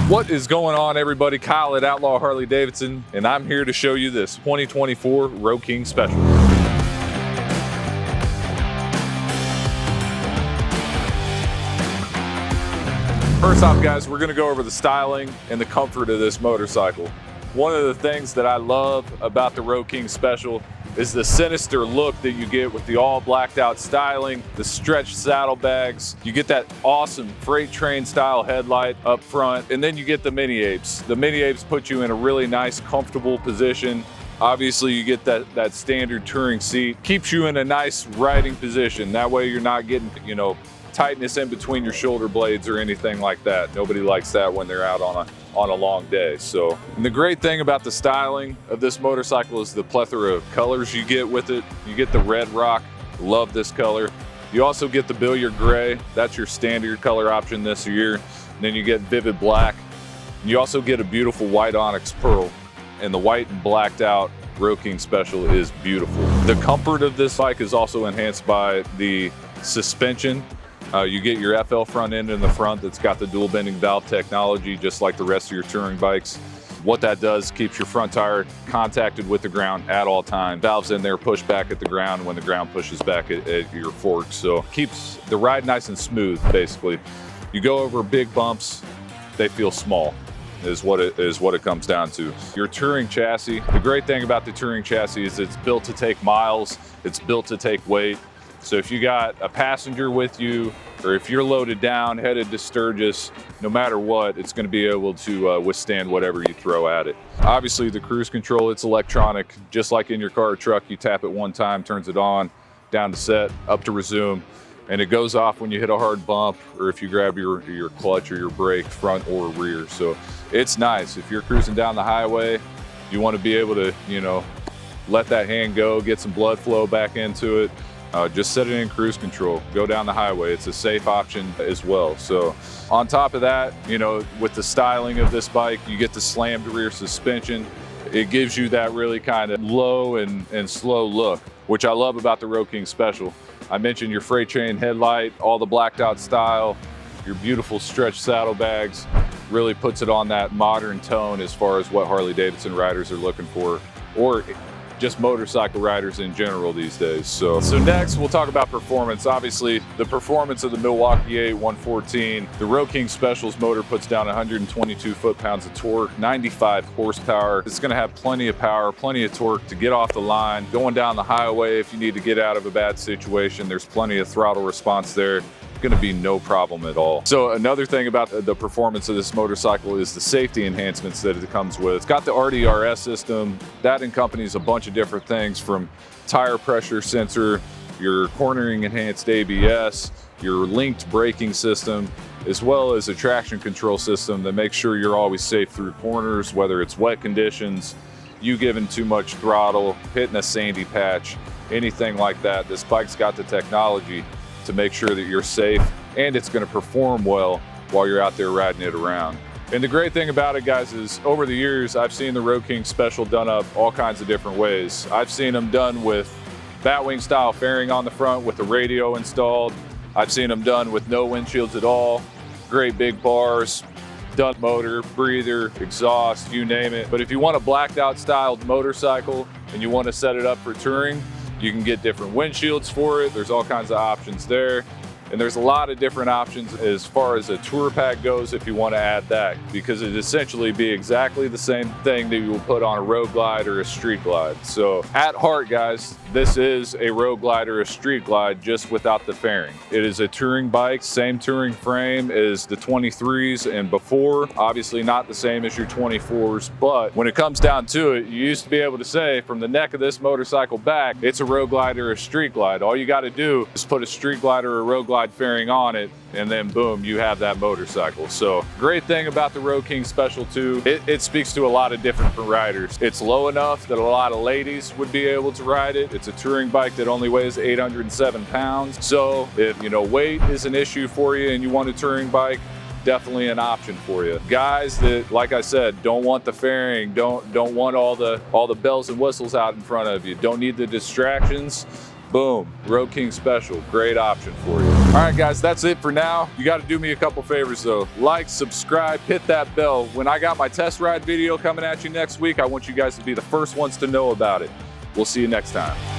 What is going on, everybody? Kyle at Outlaw Harley-Davidson, and I'm here to show you this 2024 Road King Special. First off, guys, we're going to go over the styling and the comfort of this motorcycle. One of the things that I love about the Road King Special is the sinister look that you get with the all blacked out styling, the stretched saddlebags. You get that awesome freight train style headlight up front, and then you get the mini apes. The mini apes put you in a really nice, comfortable position. Obviously, you get that standard touring seat. Keeps you in a nice riding position. That way you're not getting, tightness in between your shoulder blades or anything like that. Nobody likes that when they're out on a long day. So, and the great thing about the styling of this motorcycle is the plethora of colors you get with it. You get the red rock, love this color. You also get the billiard gray, that's your standard color option this year. And then you get vivid black. And you also get a beautiful white onyx pearl, and the white and blacked out Road King Special is beautiful. The comfort of this bike is also enhanced by the suspension. You get your FL front end in the front that's got the dual bending valve technology, just like the rest of your touring bikes. What that does, keeps your front tire contacted with the ground at all times. Valves in there push back at the ground when the ground pushes back at your forks. So keeps the ride nice and smooth, basically. You go over big bumps, they feel small, is what it comes down to. Your touring chassis, the great thing about the touring chassis is it's built to take miles, it's built to take weight. So if you got a passenger with you, or if you're loaded down, headed to Sturgis, no matter what, it's going to be able to withstand whatever you throw at it. Obviously, the cruise control, it's electronic. Just like in your car or truck, you tap it one time, turns it on, down to set, up to resume, and it goes off when you hit a hard bump, or if you grab your clutch or your brake, front or rear. So it's nice. If you're cruising down the highway, you want to be able to, let that hand go, get some blood flow back into it. Just set it in cruise control, go down the highway. It's a safe option as well. So on top of that, with the styling of this bike, you get the slammed rear suspension. It gives you that really kind of low and slow look, which I love about the Road King Special. I mentioned your freight train headlight, all the blacked out style, your beautiful stretched saddlebags, really puts it on that modern tone as far as what Harley-Davidson riders are looking for, or just motorcycle riders in general these days. So next we'll talk about performance. Obviously, the performance of the Milwaukee 8 114. The Road King Special's motor puts down 122 foot-pounds of torque, 95 horsepower. It's gonna have plenty of power, plenty of torque to get off the line. Going down the highway, if you need to get out of a bad situation, there's plenty of throttle response there. Going to be no problem at all. So another thing about the performance of this motorcycle is the safety enhancements that it comes with. It's got the RDRS system that accompanies a bunch of different things, from tire pressure sensor, your cornering enhanced ABS, your linked braking system, as well as a traction control system that makes sure you're always safe through corners, whether it's wet conditions, you giving too much throttle, hitting a sandy patch, anything like that. This bike's got the technology to make sure that you're safe, and it's going to perform well while you're out there riding it around. And the great thing about it, guys, is over the years, I've seen the Road King Special done up all kinds of different ways. I've seen them done with batwing style fairing on the front with a radio installed. I've seen them done with no windshields at all, great big bars, done motor, breather, exhaust, you name it. But if you want a blacked out styled motorcycle and you want to set it up for touring, you can get different windshields for it. There's all kinds of options there. And there's a lot of different options as far as a tour pack goes if you want to add that, because it'd essentially be exactly the same thing that you will put on a road glide or a street glide. So at heart, guys, this is a road glide or a street glide, just without the fairing. It is a touring bike, same touring frame as the 23s and before. Obviously not the same as your 24s, but when it comes down to it, you used to be able to say from the neck of this motorcycle back, it's a road glide or a street glide. All you got to do is put a street glide or a road glide fairing on it, and then boom, you have that motorcycle. So great thing about the Road King Special too, it speaks to a lot of different riders. It's low enough that a lot of ladies would be able to ride it. It's a touring bike that only weighs 807 pounds. So if weight is an issue for you and you want a touring bike, definitely an option for you. Guys that, like I said, don't want the fairing, don't want all the bells and whistles out in front of you, don't need the distractions, Boom, Road King Special, great option for you. All right, guys, that's it for now. You got to do me a couple favors though. Like, subscribe, hit that bell. When I got my test ride video coming at you next week, I want you guys to be the first ones to know about it. We'll see you next time.